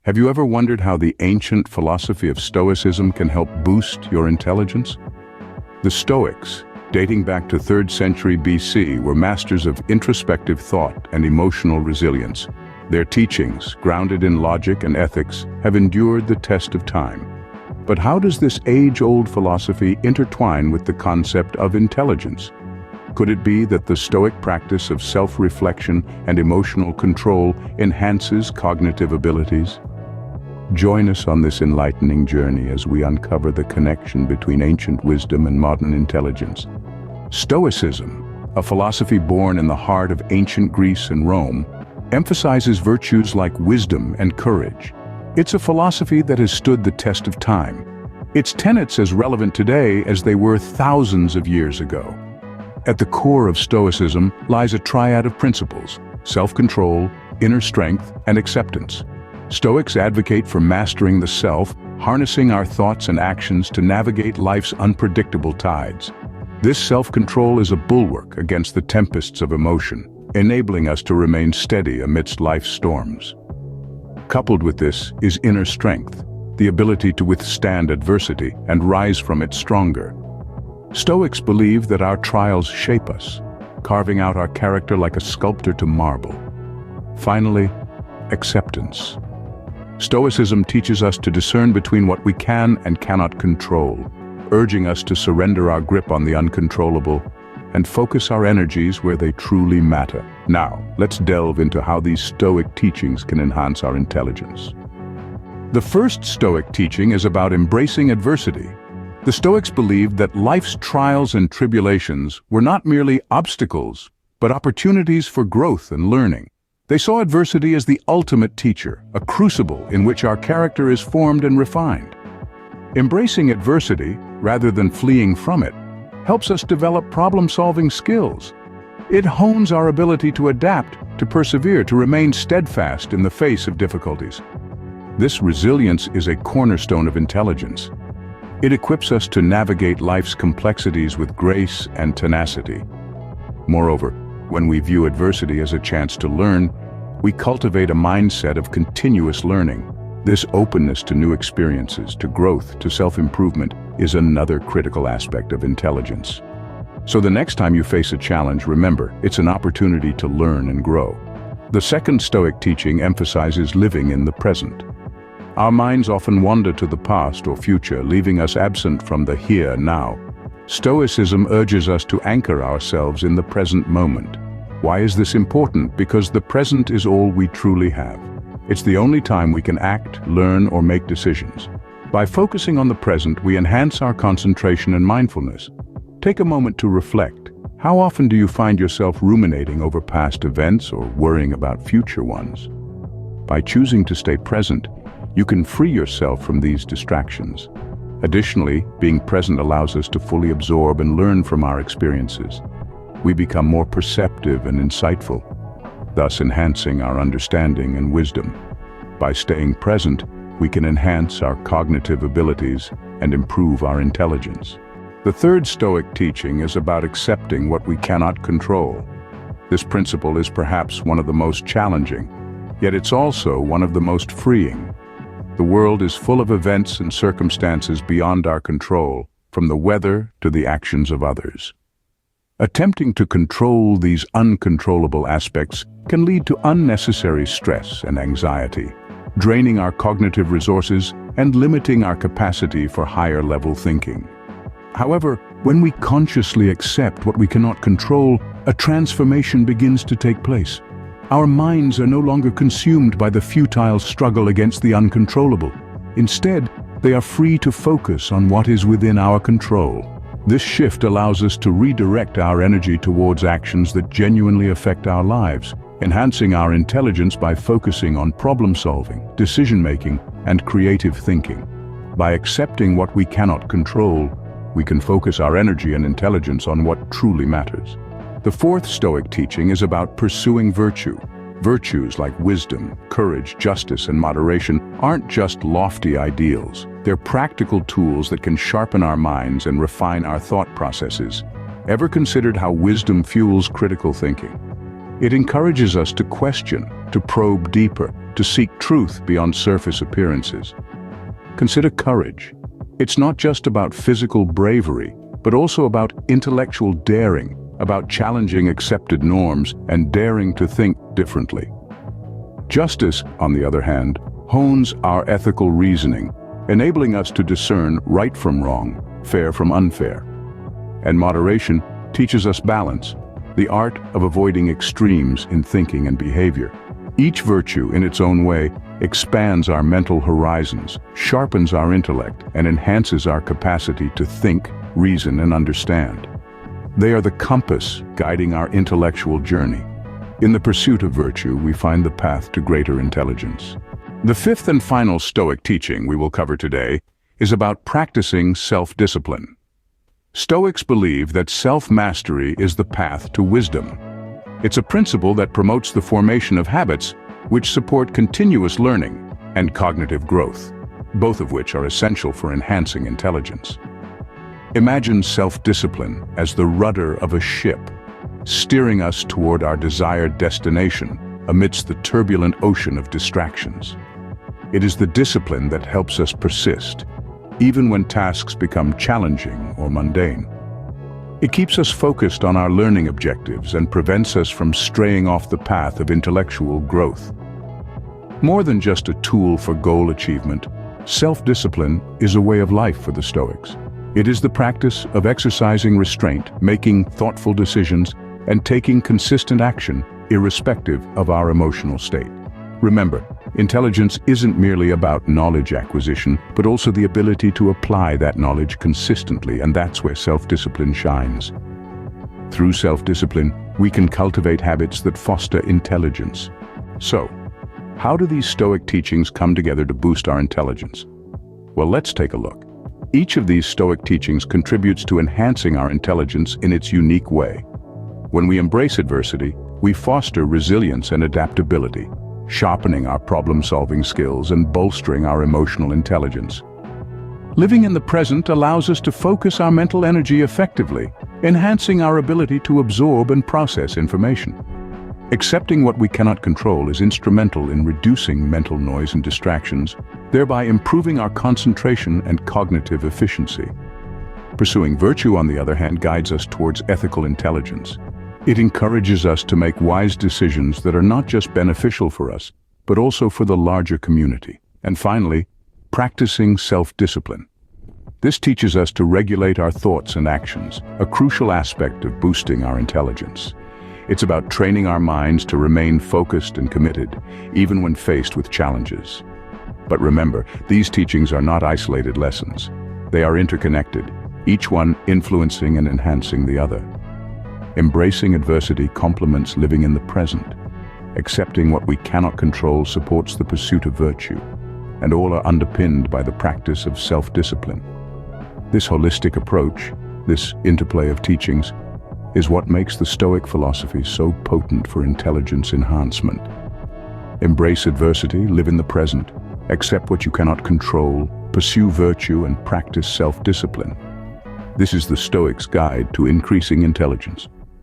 Have you ever wondered how the ancient philosophy of Stoicism can help boost your intelligence? The Stoics, dating back to 3rd century BC, were masters of introspective thought and emotional resilience. Their teachings, grounded in logic and ethics, have endured the test of time. But how does this age-old philosophy intertwine with the concept of intelligence? Could it be that the Stoic practice of self-reflection and emotional control enhances cognitive abilities? Join us on this enlightening journey as we uncover the connection between ancient wisdom and modern intelligence. Stoicism, a philosophy born in the heart of ancient Greece and Rome, emphasizes virtues like wisdom and courage. It's a philosophy that has stood the test of time. Its tenets as relevant today as they were thousands of years ago. At the core of Stoicism lies a triad of principles: self-control, inner strength, and acceptance. Stoics advocate for mastering the self, harnessing our thoughts and actions to navigate life's unpredictable tides. This self-control is a bulwark against the tempests of emotion, enabling us to remain steady amidst life's storms. Coupled with this is inner strength, the ability to withstand adversity and rise from it stronger. Stoics believe that our trials shape us, carving out our character like a sculptor to marble. Finally, acceptance. Stoicism teaches us to discern between what we can and cannot control, urging us to surrender our grip on the uncontrollable and focus our energies where they truly matter. Now, let's delve into how these Stoic teachings can enhance our intelligence. The first Stoic teaching is about embracing adversity. The Stoics believed that life's trials and tribulations were not merely obstacles, but opportunities for growth and learning. They saw adversity as the ultimate teacher, a crucible in which our character is formed and refined. Embracing adversity, rather than fleeing from it, helps us develop problem-solving skills. It hones our ability to adapt, to persevere, to remain steadfast in the face of difficulties. This resilience is a cornerstone of intelligence. It equips us to navigate life's complexities with grace and tenacity. Moreover, when we view adversity as a chance to learn, we cultivate a mindset of continuous learning. This openness to new experiences, to growth, to self-improvement is another critical aspect of intelligence. So the next time you face a challenge, remember, it's an opportunity to learn and grow. The second Stoic teaching emphasizes living in the present. Our minds often wander to the past or future, leaving us absent from the here and now. Stoicism urges us to anchor ourselves in the present moment. Why is this important? Because the present is all we truly have. It's the only time we can act, learn, or make decisions. By focusing on the present, we enhance our concentration and mindfulness. Take a moment to reflect. How often do you find yourself ruminating over past events or worrying about future ones? By choosing to stay present, you can free yourself from these distractions. Additionally, being present allows us to fully absorb and learn from our experiences. We become more perceptive and insightful, thus enhancing our understanding and wisdom. By staying present, we can enhance our cognitive abilities and improve our intelligence. The third Stoic teaching is about accepting what we cannot control. This principle is perhaps one of the most challenging, yet it's also one of the most freeing. The world is full of events and circumstances beyond our control, from the weather to the actions of others. Attempting to control these uncontrollable aspects can lead to unnecessary stress and anxiety, draining our cognitive resources and limiting our capacity for higher-level thinking. However, when we consciously accept what we cannot control, a transformation begins to take place. Our minds are no longer consumed by the futile struggle against the uncontrollable. Instead, they are free to focus on what is within our control. This shift allows us to redirect our energy towards actions that genuinely affect our lives, enhancing our intelligence by focusing on problem-solving, decision-making, and creative thinking. By accepting what we cannot control, we can focus our energy and intelligence on what truly matters. The fourth Stoic teaching is about pursuing virtue. Virtues like wisdom, courage, justice, and moderation aren't just lofty ideals. They're practical tools that can sharpen our minds and refine our thought processes. Ever considered how wisdom fuels critical thinking? It encourages us to question, to probe deeper, to seek truth beyond surface appearances. Consider courage. It's not just about physical bravery, but also about intellectual daring, about challenging accepted norms and daring to think differently. Justice, on the other hand, hones our ethical reasoning, enabling us to discern right from wrong, fair from unfair. And moderation teaches us balance, the art of avoiding extremes in thinking and behavior. Each virtue, in its own way, expands our mental horizons, sharpens our intellect, and enhances our capacity to think, reason, and understand. They are the compass guiding our intellectual journey. In the pursuit of virtue, we find the path to greater intelligence. The fifth and final Stoic teaching we will cover today is about practicing self-discipline. Stoics believe that self-mastery is the path to wisdom. It's a principle that promotes the formation of habits which support continuous learning and cognitive growth, both of which are essential for enhancing intelligence. Imagine self-discipline as the rudder of a ship, steering us toward our desired destination amidst the turbulent ocean of distractions. It is the discipline that helps us persist, even when tasks become challenging or mundane. It keeps us focused on our learning objectives and prevents us from straying off the path of intellectual growth. More than just a tool for goal achievement, self-discipline is a way of life for the Stoics. It is the practice of exercising restraint, making thoughtful decisions, and taking consistent action, irrespective of our emotional state. Remember, intelligence isn't merely about knowledge acquisition, but also the ability to apply that knowledge consistently, and that's where self-discipline shines. Through self-discipline, we can cultivate habits that foster intelligence. So, how do these Stoic teachings come together to boost our intelligence? Well, let's take a look. Each of these Stoic teachings contributes to enhancing our intelligence in its unique way. When we embrace adversity, we foster resilience and adaptability, sharpening our problem-solving skills and bolstering our emotional intelligence. Living in the present allows us to focus our mental energy effectively, enhancing our ability to absorb and process information. Accepting what we cannot control is instrumental in reducing mental noise and distractions, thereby improving our concentration and cognitive efficiency. Pursuing virtue, on the other hand, guides us towards ethical intelligence. It encourages us to make wise decisions that are not just beneficial for us, but also for the larger community. And finally, practicing self-discipline. This teaches us to regulate our thoughts and actions, a crucial aspect of boosting our intelligence. It's about training our minds to remain focused and committed, even when faced with challenges. But remember, these teachings are not isolated lessons. They are interconnected, each one influencing and enhancing the other. Embracing adversity complements living in the present. Accepting what we cannot control supports the pursuit of virtue, and all are underpinned by the practice of self-discipline. This holistic approach, this interplay of teachings, is what makes the Stoic philosophy so potent for intelligence enhancement. Embrace adversity, live in the present, accept what you cannot control, pursue virtue, and practice self-discipline. This is the Stoic's guide to increasing intelligence.